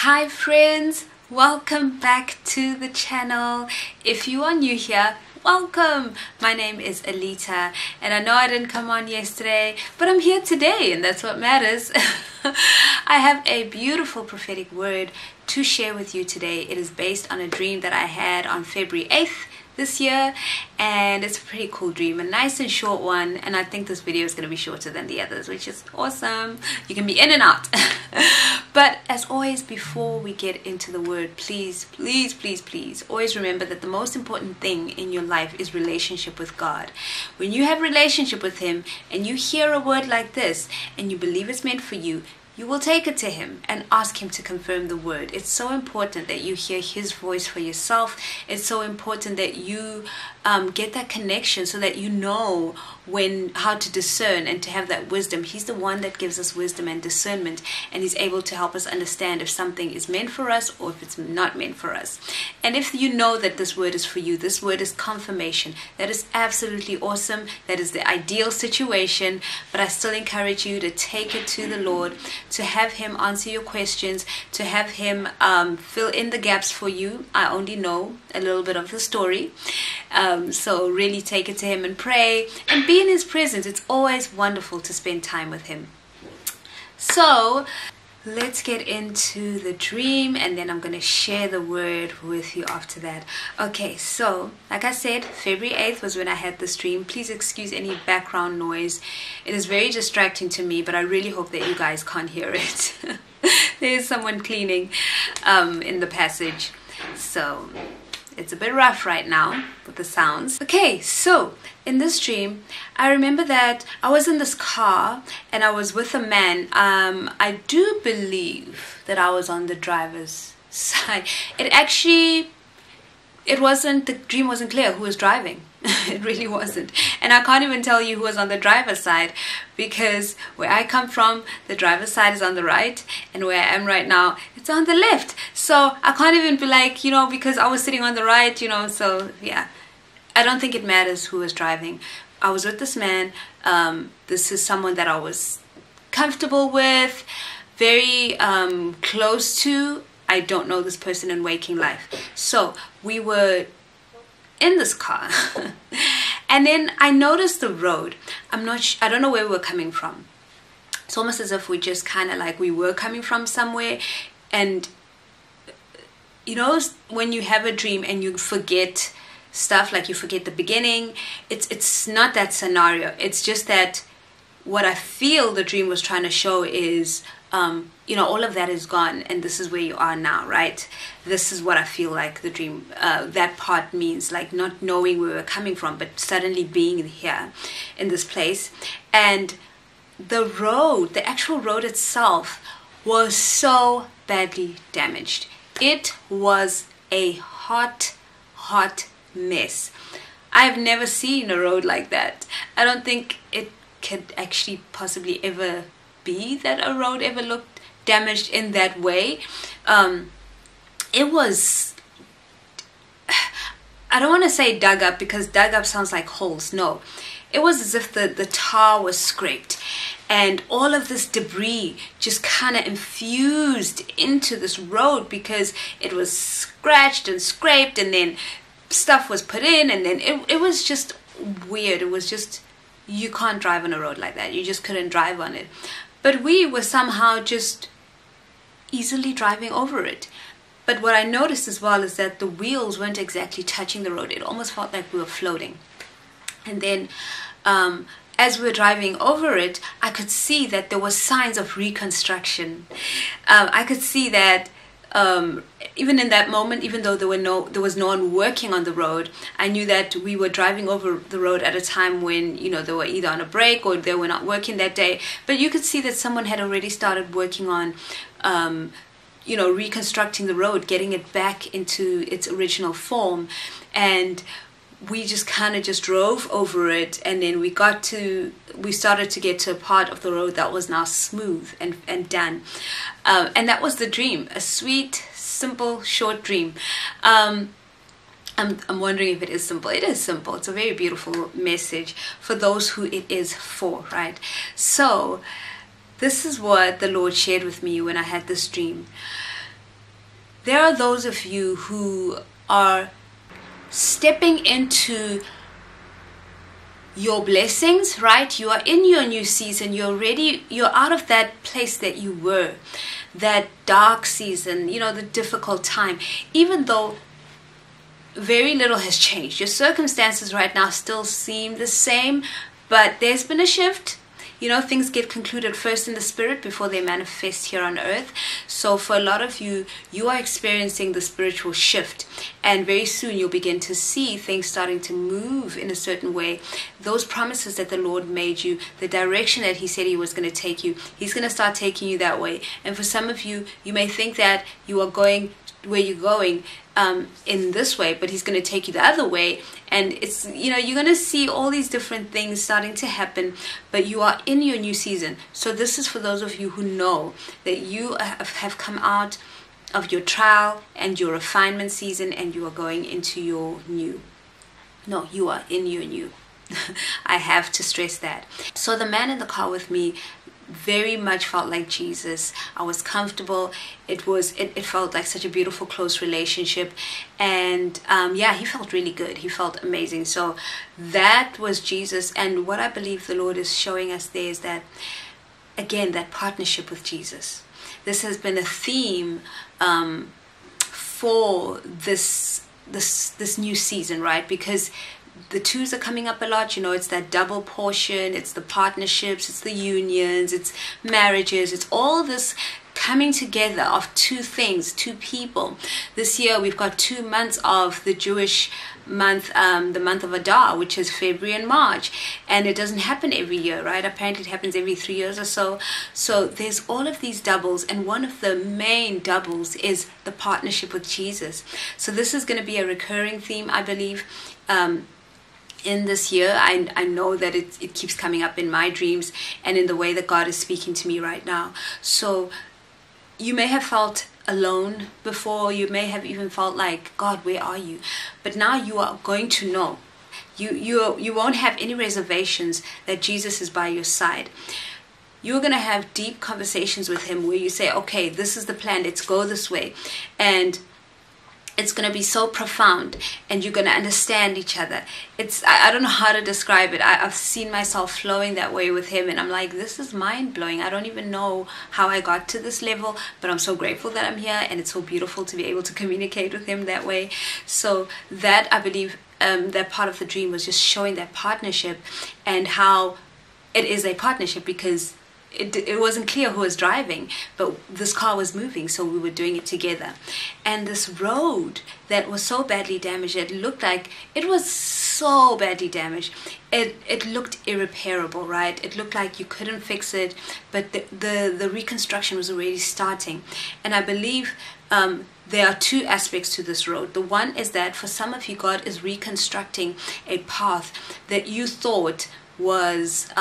Hi friends, welcome back to the channel. If you are new here, welcome. My name is Alita and I know I didn't come on yesterday, but I'm here today and that's what matters. I have a beautiful prophetic word to share with you today. It is based on a dream that I had on February 8th this year, and it's a pretty cool dream, a nice and short one, and I think this video is going to be shorter than the others, which is awesome. You can be in and out. But as always, before we get into the word, please always remember that the most important thing in your life is relationship with God. When you have relationship with Him and you hear a word like this and you believe it's meant for you, you will take it to Him and ask Him to confirm the word. It's so important that you hear His voice for yourself. It's so important that you get that connection so that you know how to discern and to have that wisdom. He's the one that gives us wisdom and discernment, and He's able to help us understand if something is meant for us or if it's not meant for us. And if you know that this word is for you, this word is confirmation. That is absolutely awesome. That is the ideal situation, but I still encourage you to take it to the Lord, to have Him answer your questions, to have Him fill in the gaps for you. I only know a little bit of the story. So really take it to Him and pray and be in His presence. It's always wonderful to spend time with Him. So let's get into the dream, and then I'm going to share the word with you after that. Okay, so like I said, February 8th was when I had this dream. Please excuse any background noise. It is very distracting to me, but I really hope that you guys can't hear it. There's someone cleaning in the passage, so it's a bit rough right now with the sounds. Okay, so in this dream, I remember that I was in this car and I was with a man. I do believe that I was on the driver's side. The dream wasn't clear who was driving. It really wasn't. And I can't even tell you who was on the driver's side, because where I come from, the driver's side is on the right, and where I am right now, it's on the left. So I can't even be like, because I was sitting on the right, so yeah. I don't think it matters who was driving. I was with this man. This is someone that I was comfortable with, very close to. I don't know this person in waking life. So we were in this car and then I noticed the road. I don't know where we were coming from. It's almost as if we just kind of like we were coming from somewhere. And when you have a dream and you forget stuff, like you forget the beginning, it's not that scenario. It's just that what I feel the dream was trying to show is all of that is gone and this is where you are now, right? This is what I feel like the dream, that part means, like not knowing where we're coming from, but suddenly being here in this place. And the actual road itself was so badly damaged. It was a hot mess. I've never seen a road like that. I don't think it could actually possibly ever be that a road ever looked damaged in that way. It was, I don't want to say dug up, because dug up sounds like holes. No, it was as if the tar was scraped and all of this debris just kind of infused into this road, because it was scratched and scraped and then stuff was put in, and then it was just weird. It was just, you can't drive on a road like that. You just couldn't drive on it. But we were somehow just easily driving over it. But what I noticed as well is that the wheels weren't exactly touching the road. It almost felt like we were floating. And then as we were driving over it, I could see that there were signs of reconstruction. I could see that even in that moment, even though there was no one working on the road, I knew that we were driving over the road at a time when they were either on a break or they were not working that day. But you could see that someone had already started working on reconstructing the road, getting it back into its original form. And we just kind of just drove over it, and then we started to get to a part of the road that was now smooth and done. And that was the dream, a sweet, simple, short dream. I'm wondering if it is simple. It is simple. It's a very beautiful message for those who it is for, right? So this is what the Lord shared with me when I had this dream. there are those of you who are stepping into your blessings, right? You are in your new season. You're out of that place that you were, that dark season, you know, the difficult time. Even though very little has changed, your circumstances right now still seem the same, but there's been a shift. You know, things get concluded first in the spirit before they manifest here on earth. So for a lot of you, you are experiencing the spiritual shift. And very soon you'll begin to see things starting to move in a certain way. Those promises that the Lord made you, the direction that He said He was going to take you, He's going to start taking you that way. And for some of you, you may think that you are going where you're going in this way, but He's going to take you the other way. And it's, you know, you're going to see all these different things starting to happen, but you are in your new season. So this is for those of you who know that you have come out of your trial and your refinement season, and you are going into your new. No, you are in your new. I have to stress that. So the man in the car with me very much felt like Jesus. I was comfortable. It felt like such a beautiful, close relationship. And yeah, he felt really good. He felt amazing. So that was Jesus. And what I believe the Lord is showing us there is that, again, that partnership with Jesus. This has been a theme for this new season, right? Because the twos are coming up a lot. You know, it's that double portion, it's the partnerships, it's the unions, it's marriages, it's all this coming together of two things, two people. This year we've got 2 months of the Jewish month, the month of Adar, which is February and March, and it doesn't happen every year, right? Apparently it happens every 3 years or so. So there's all of these doubles, and one of the main doubles is the partnership with Jesus. So this is going to be a recurring theme, I believe, in this year. I know that it keeps coming up in my dreams and in the way that God is speaking to me right now. So you may have felt alone before. You may have even felt like, God, where are you? But now you are going to know. You won't have any reservations that Jesus is by your side. You're going to have deep conversations with Him where you say, okay, this is the plan. Let's go this way. And it's going to be so profound, and you're going to understand each other. I don't know how to describe it. I've seen myself flowing that way with Him, and I'm like, this is mind-blowing. I don't even know how I got to this level, but I'm so grateful that I'm here, and it's so beautiful to be able to communicate with Him that way. So that, I believe, that part of the dream was just showing that partnership and how it is a partnership, because it wasn't clear who was driving, but this car was moving, so we were doing it together. And this road that was so badly damaged, it looked like it was so badly damaged. It looked irreparable, right? It looked like you couldn't fix it, but the reconstruction was already starting. And I believe there are two aspects to this road. The one is that for some of you, God is reconstructing a path that you thought was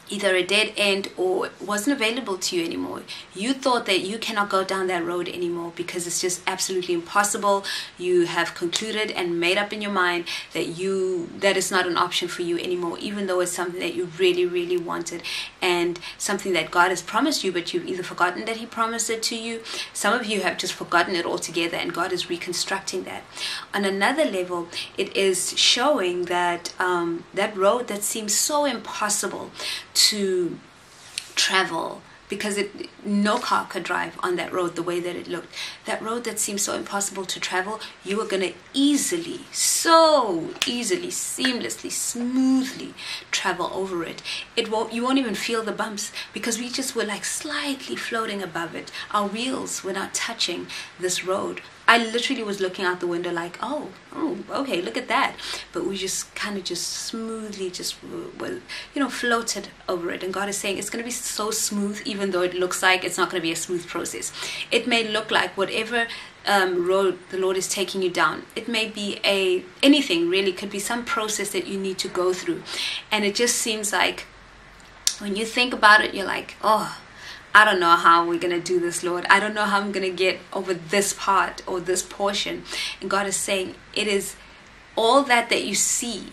either a dead end or wasn't available to you anymore. You thought that you cannot go down that road anymore because it's just absolutely impossible. You have concluded and made up in your mind that is not an option for you anymore, even though it's something that you really, really wanted, and something that God has promised you, but you've either forgotten that He promised it to you. Some of you have just forgotten it altogether, and God is reconstructing that. On another level, it is showing that that road that seems so impossible to travel, because no car could drive on that road the way that it looked. That road that seems so impossible to travel, you are going to so easily, seamlessly, smoothly travel over it. You won't even feel the bumps, because we just were like slightly floating above it. Our wheels were not touching this road. I literally was looking out the window like, oh, okay, look at that. But we just kind of just smoothly floated over it. And God is saying it's going to be so smooth, even though it looks like it's not going to be a smooth process. It may look like whatever road the Lord is taking you down, it may be anything really, could be some process that you need to go through. And it just seems like when you think about it, you're like, oh, I don't know how we're going to do this, Lord. I don't know how I'm going to get over this part or this portion. And God is saying, it is all that you see,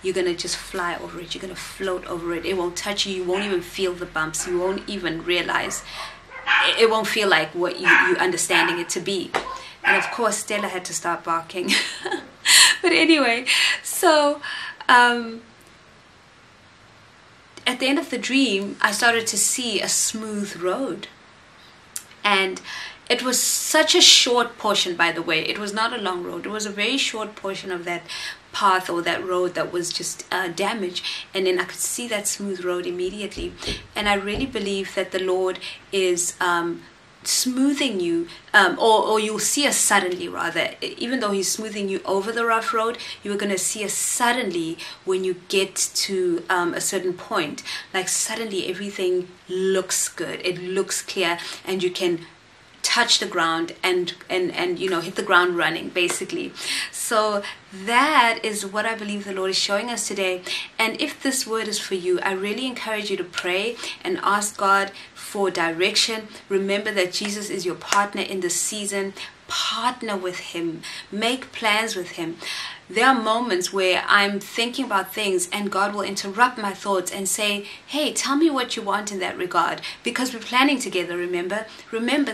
you're going to just fly over it. You're going to float over it. It won't touch you. You won't even feel the bumps. You won't even realize it won't feel like what you're understanding it to be. And of course, Stella had to start barking. But anyway, so at the end of the dream, I started to see a smooth road. And it was such a short portion, by the way. It was not a long road. It was a very short portion of that path or that road that was just damaged. And then I could see that smooth road immediately. And I really believe that the Lord is smoothing you, or you'll see us suddenly, rather. Even though he's smoothing you over the rough road, you're going to see us suddenly when you get to a certain point. Like suddenly everything looks good, it looks clear, and you can touch the ground and you know, hit the ground running, basically. So that is what I believe the Lord is showing us today. And if this word is for you, I really encourage you to pray and ask God for direction. Remember that Jesus is your partner in this season. Partner with him, make plans with him. There are moments where I'm thinking about things and God will interrupt my thoughts and say, hey, tell me what you want in that regard, because we're planning together. Remember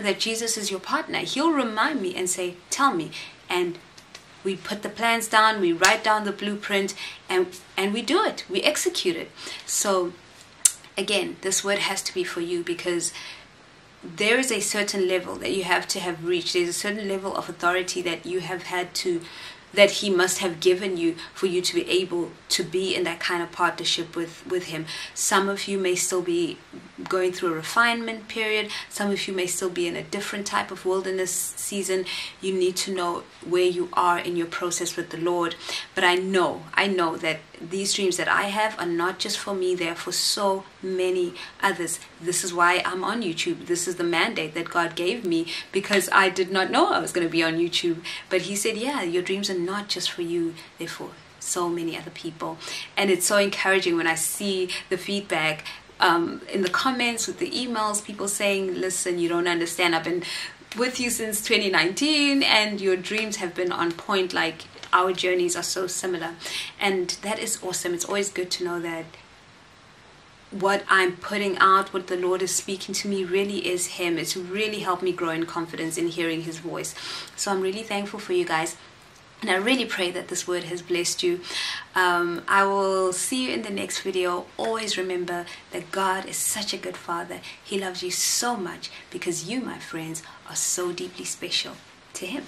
that Jesus is your partner. He'll remind me and say, tell me. And we put the plans down, we write down the blueprint, and we do it, we execute it. So again, this word has to be for you, because there is a certain level that you have to have reached. There's a certain level of authority that you have had to, that he must have given you for you to be able to be in that kind of partnership with him. Some of you may still be going through a refinement period. Some of you may still be in a different type of wilderness season. You need to know where you are in your process with the Lord. But I know that these dreams that I have are not just for me, they're for so many others. This is why I'm on YouTube. This is the mandate that God gave me, because I did not know I was going to be on YouTube. But he said, yeah, your dreams are not just for you, they're for so many other people. And it's so encouraging when I see the feedback in the comments, with the emails, people saying, listen, you don't understand, I've been with you since 2019 and your dreams have been on point. Like, our journeys are so similar, and that is awesome. It's always good to know that what I'm putting out, what the Lord is speaking to me, really is him. It's really helped me grow in confidence in hearing his voice. So I'm really thankful for you guys. And I really pray that this word has blessed you. I will see you in the next video. Always remember that God is such a good Father. He loves you so much, because you, my friends, are so deeply special to him.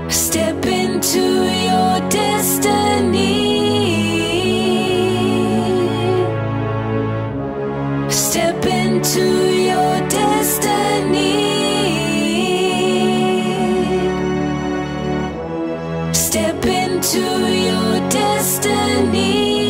Step into your destiny. Step into your destiny. Step into your destiny.